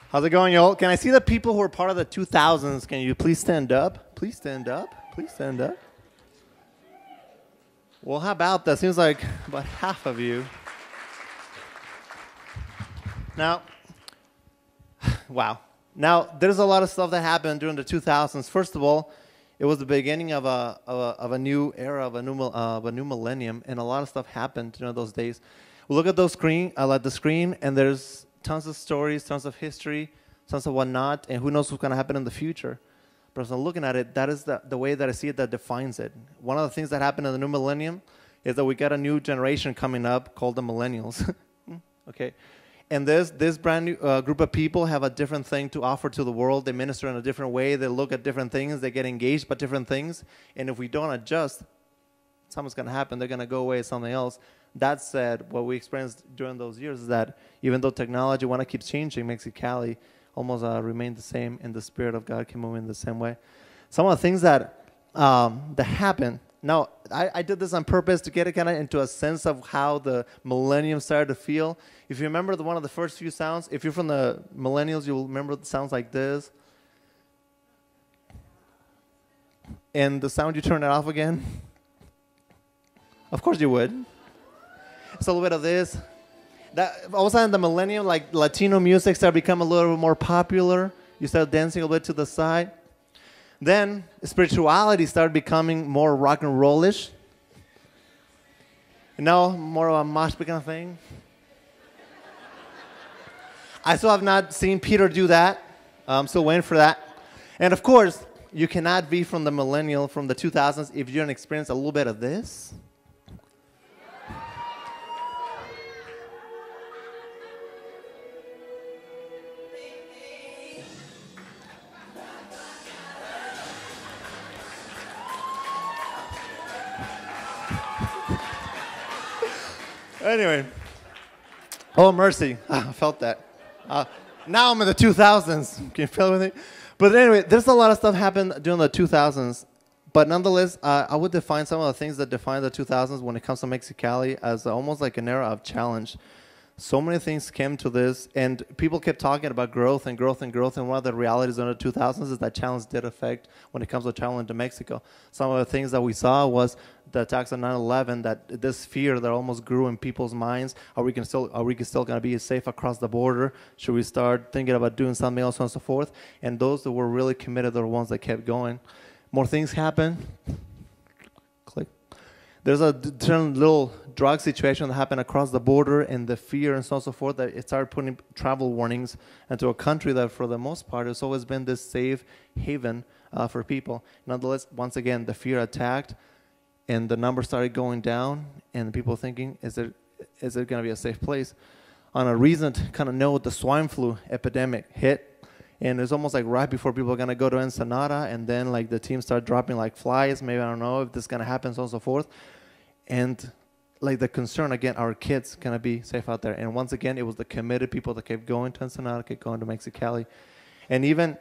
How's it going, y'all? Can I see the people who are part of the 2000s? Can you please stand up? Please stand up. Please stand up. Well, how about that? Seems like about half of you. Now, wow. Now, there's a lot of stuff that happened during the 2000s. First of all, it was the beginning of a new era, of a new millennium, and a lot of stuff happened during those days. We look at the screen, and there's tons of stories, tons of history, tons of whatnot, and who knows what's going to happen in the future. But as I'm looking at it, that is the way that I see it that defines it. One of the things that happened in the new millennium is that we got a new generation coming up called the millennials. Okay. And this brand new group of people have a different thing to offer to the world. They minister in a different way. They look at different things. They get engaged by different things. And if we don't adjust, something's going to happen. They're going to go away as something else. That said, what we experienced during those years is that even though technology, when it keeps changing, Mexicali almost remained the same, and the Spirit of God can move in the same way. Some of the things that happen. Now, I did this on purpose to get it kind of into a sense of how the millennium started to feel. If you remember one of the first few sounds, if you're from the millennials, you'll remember the sounds like this. And the sound, you turn it off again. Of course you would. It's a little bit of this. All of a sudden, the millennium, like Latino music, started becoming a little bit more popular. You started dancing a little bit to the side. Then spirituality started becoming more rock and rollish. You know, more of a mosh pit kind of thing. I still have not seen Peter do that. I'm still waiting for that. And of course, you cannot be from the millennial, from the 2000s, if you don't experience a little bit of this. Anyway, oh mercy, I felt that. Now I'm in the 2000s. Can you feel it? But anyway, there's a lot of stuff happened during the 2000s. But nonetheless, I would define some of the things that define the 2000s when it comes to Mexicali as almost like an era of challenge. So many things came to this, and people kept talking about growth and growth and growth. And one of the realities in the 2000s is that challenge did affect when it comes to challenge to Mexico. Some of the things that we saw was the attacks on 9/11. That this fear that almost grew in people's minds: are we still going to be safe across the border? Should we start thinking about doing something else, and so forth? And those that were really committed are the ones that kept going. More things happen. Click. There's a little drug situation that happened across the border, and the fear and so on and so forth, that it started putting travel warnings into a country that for the most part has always been this safe haven for people. Nonetheless, once again, the fear attacked, and the numbers started going down, and people thinking, is it going to be a safe place? On a recent kind of note, the swine flu epidemic hit, and it's almost like right before people are going to go to Ensenada, and then like the teams start dropping like flies. Maybe, I don't know if this is going to happen, so on and so forth. And like the concern, again, our kids going to be safe out there. And once again, it was the committed people that kept going to Ensenada, kept going to Mexicali. And even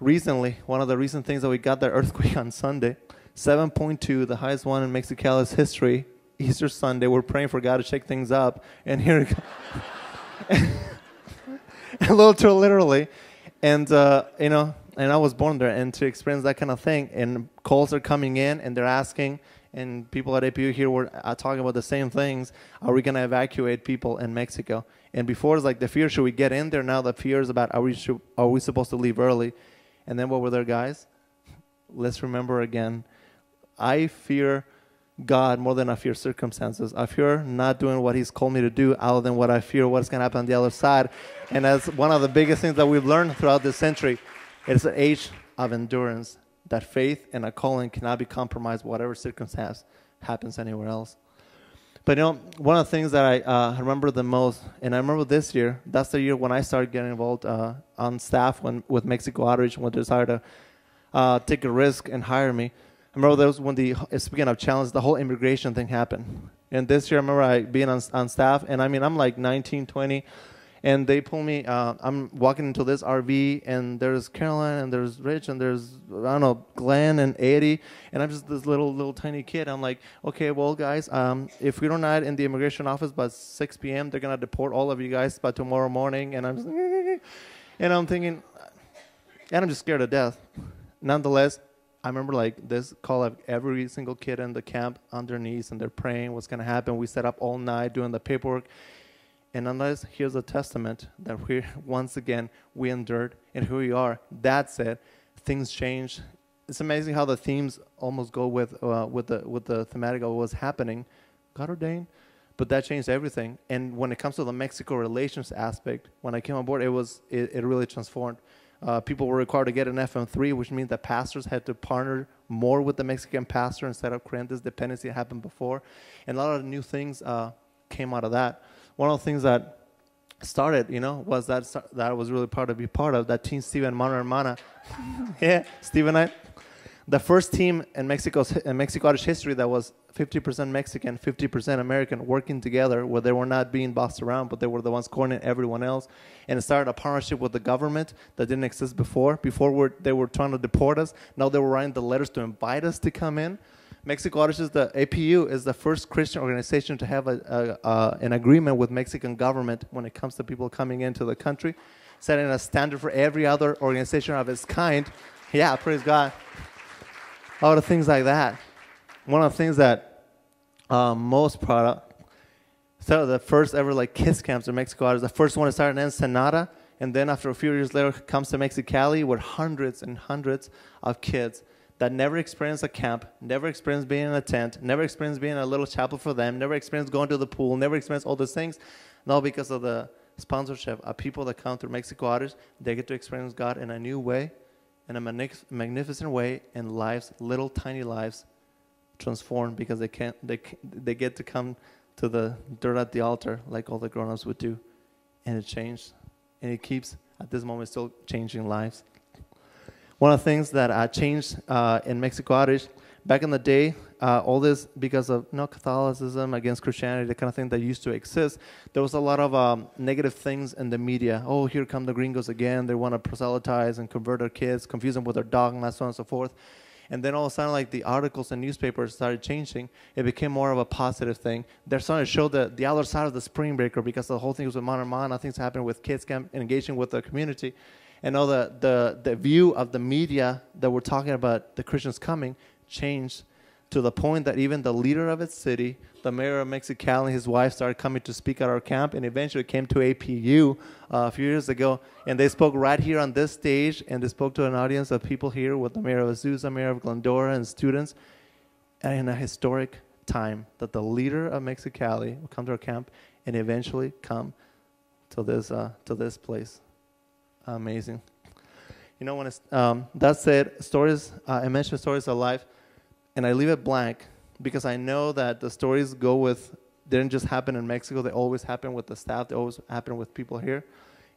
recently, one of the recent things that we got, the earthquake on Sunday, 7.2, the highest one in Mexicali's history, Easter Sunday. We're praying for God to shake things up. And here it goes. A little too literally. And, you know, and I was born there. And to experience that kind of thing, and calls are coming in, and they're asking, and people at APU here were talking about the same things. Are we going to evacuate people in Mexico? And before, it's like the fear, should we get in there? Now the fear is about, are we supposed to leave early? And then what were there, guys? Let's remember again, I fear God more than I fear circumstances. I fear not doing what He's called me to do, other than what I fear what's going to happen on the other side. And that's one of the biggest things that we've learned throughout this century. It's an age of endurance. That faith and a calling cannot be compromised, whatever circumstance happens anywhere else. But you know, one of the things that I remember the most, and I remember this year, that's the year when I started getting involved on staff with Mexico Outreach, when they decided to take a risk and hire me. I remember that was when speaking of challenge, the whole immigration thing happened. And this year, I remember being on staff, and I mean, I'm like 19, 20, and they pull me, I'm walking into this RV, and there's Caroline, and there's Rich, and there's, I don't know, Glenn and Eddie, and I'm just this little tiny kid. I'm like, okay, well, guys, if we're not in the immigration office by 6 p.m., they're going to deport all of you guys by tomorrow morning. And I'm just, And I'm thinking, and I'm just scared to death. Nonetheless, I remember like this call of every single kid in the camp on their knees, and they're praying what's going to happen. We set up all night doing the paperwork. And nonetheless, here's a testament that once again, we endured, and here we are. That's it. Things change. It's amazing how the themes almost go with the thematic of what's happening. God ordained. But that changed everything. And when it comes to the Mexico relations aspect, when I came on board, it really transformed. People were required to get an FM3, which means that pastors had to partner more with the Mexican pastor instead of creating this dependency that happened before. And a lot of new things came out of that. One of the things that started, was that I was really proud to be part of, that team Steven Mano Hermana. Yeah, Steve and I. The first team in Mexico's history that was 50% Mexican, 50% American, working together, where they were not being bossed around, but they were the ones coordinating everyone else. And it started a partnership with the government that didn't exist before. They were trying to deport us. Now they were writing the letters to invite us to come in. Mexico Artists, the APU, is the first Christian organization to have an agreement with Mexican government when it comes to people coming into the country, setting a standard for every other organization of its kind. Yeah, praise God. All the things like that. One of the things that most proud of, so the first ever kids camps in Mexico is the first one that started in Ensenada, and then after a few years later comes to Mexicali with hundreds and hundreds of kids that never experienced a camp, never experienced being in a tent, never experienced being in a little chapel for them, never experienced going to the pool, never experienced all those things. Now because of the sponsorship of people that come through Mexico Artists, they get to experience God in a new way, in a magnificent way, and little tiny lives transformed because they get to come to the dirt at the altar like all the grown-ups would do. And it changed. And it keeps, at this moment, still changing lives. One of the things that changed in Mexico Artists, back in the day, all this because of Catholicism against Christianity, the kind of thing that used to exist, there was a lot of negative things in the media. Oh, here come the gringos again. They want to proselytize and convert our kids, confuse them with their dogma, so on and so forth. And then all of a sudden, the articles and newspapers started changing. It became more of a positive thing. They're starting to show the other side of the spring breaker because the whole thing was with Mano Hermana, things happening with kids camp and engaging with the community. And all the view of the media that were talking about the Christians coming changed to the point that even the leader of its city, the mayor of Mexicali, and his wife started coming to speak at our camp, and eventually came to APU a few years ago, and they spoke right here on this stage, and they spoke to an audience of people here with the mayor of Azusa, mayor of Glendora, and students, and in a historic time that the leader of Mexicali will come to our camp and eventually come to this place. Amazing. When it's, that said, stories, I mentioned stories of life, and I leave it blank because I know that the stories didn't just happen in Mexico, they always happen with the staff, they always happen with people here.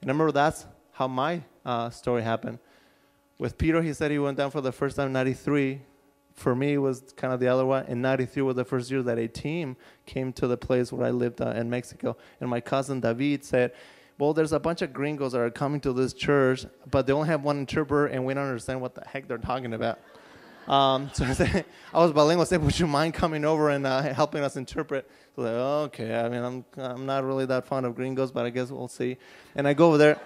And I remember that's how my story happened. With Peter, he said he went down for the first time in 93. For me, it was kind of the other one. In 93 was the first year that a team came to the place where I lived in Mexico. And my cousin David said, well, there's a bunch of gringos that are coming to this church, but they only have one interpreter, and we don't understand what the heck they're talking about. So I was bilingual. I said, would you mind coming over and helping us interpret? So like, okay. I mean, I'm not really that fond of gringos, but I guess we'll see. And I go over there,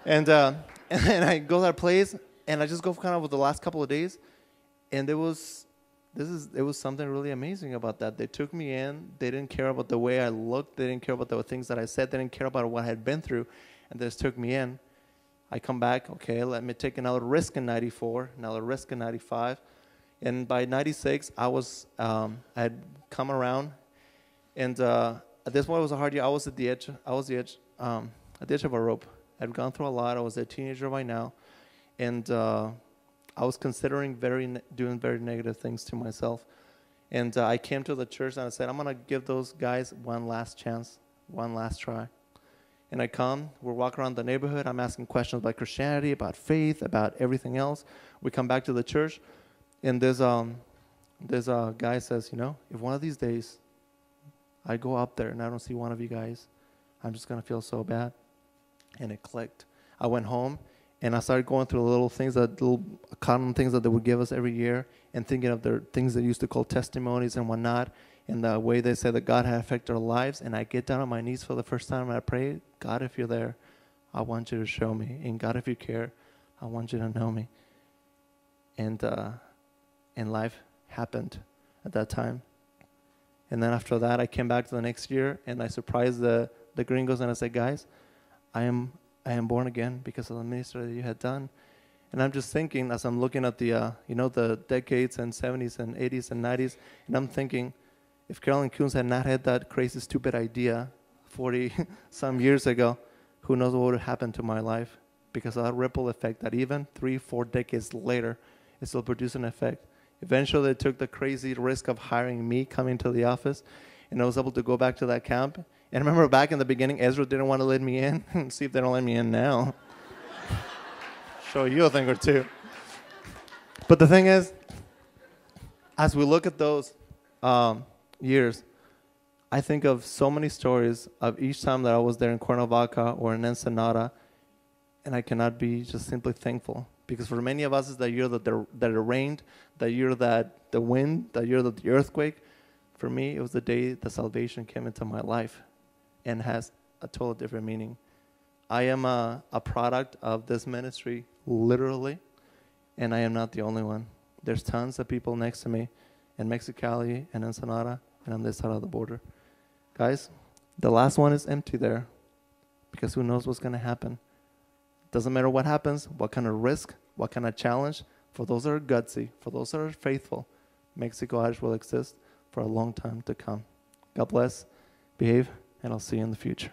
and I go to that place, and I just go kind of with the last couple of days, and it was something really amazing about that. They took me in. They didn't care about the way I looked. They didn't care about the things that I said. They didn't care about what I had been through, and they just took me in. I come back, okay, let me take another risk in 94, another risk in 95. And by 96, I had come around. And at this point, it was a hard year. I was at the edge of a rope. I'd gone through a lot. I was a teenager by now. And I was considering doing very negative things to myself. And I came to the church and I said, I'm going to give those guys one last chance, one last try. And I come, we're walking around the neighborhood, I'm asking questions about Christianity, about faith, about everything else. We come back to the church, and this guy says, if one of these days I go up there and I don't see one of you guys, I'm just going to feel so bad. And it clicked. I went home, and I started going through little common things that they would give us every year, and thinking of their things they used to call testimonies and whatnot, and the way they said that God had affected our lives. And I get down on my knees for the first time, and I pray, God, if you're there, I want you to show me. And God, if you care, I want you to know me. And life happened at that time. And then after that, I came back to the next year, and I surprised the gringos, and I said, guys, I am born again because of the ministry that you had done. And I'm just thinking, as I'm looking at the the decades and 70s and 80s and 90s, and I'm thinking, if Carolyn Coons had not had that crazy, stupid idea 40 some years ago, who knows what would have happened to my life? Because of that ripple effect that even 3-4 decades later, it still produced an effect. Eventually, they took the crazy risk of hiring me coming to the office, and I was able to go back to that camp. And I remember back in the beginning, Ezra didn't want to let me in. See if they don't let me in now. Show you a thing or two. But the thing is, as we look at those years, I think of so many stories of each time that I was there in Cuernavaca or in Ensenada, and I cannot be just simply thankful. Because for many of us, it's the year that it rained, the year that the wind, the year that the earthquake. For me, it was the day that salvation came into my life and has a total different meaning. I am a product of this ministry, literally, and I am not the only one. There's tons of people next to me in Mexicali and Ensenada, and on this side of the border. Guys, the last one is empty there, because who knows what's going to happen. Doesn't matter what happens, what kind of risk, what kind of challenge. For those that are gutsy, for those that are faithful, Mexico Irish will exist for a long time to come. God bless, behave, and I'll see you in the future.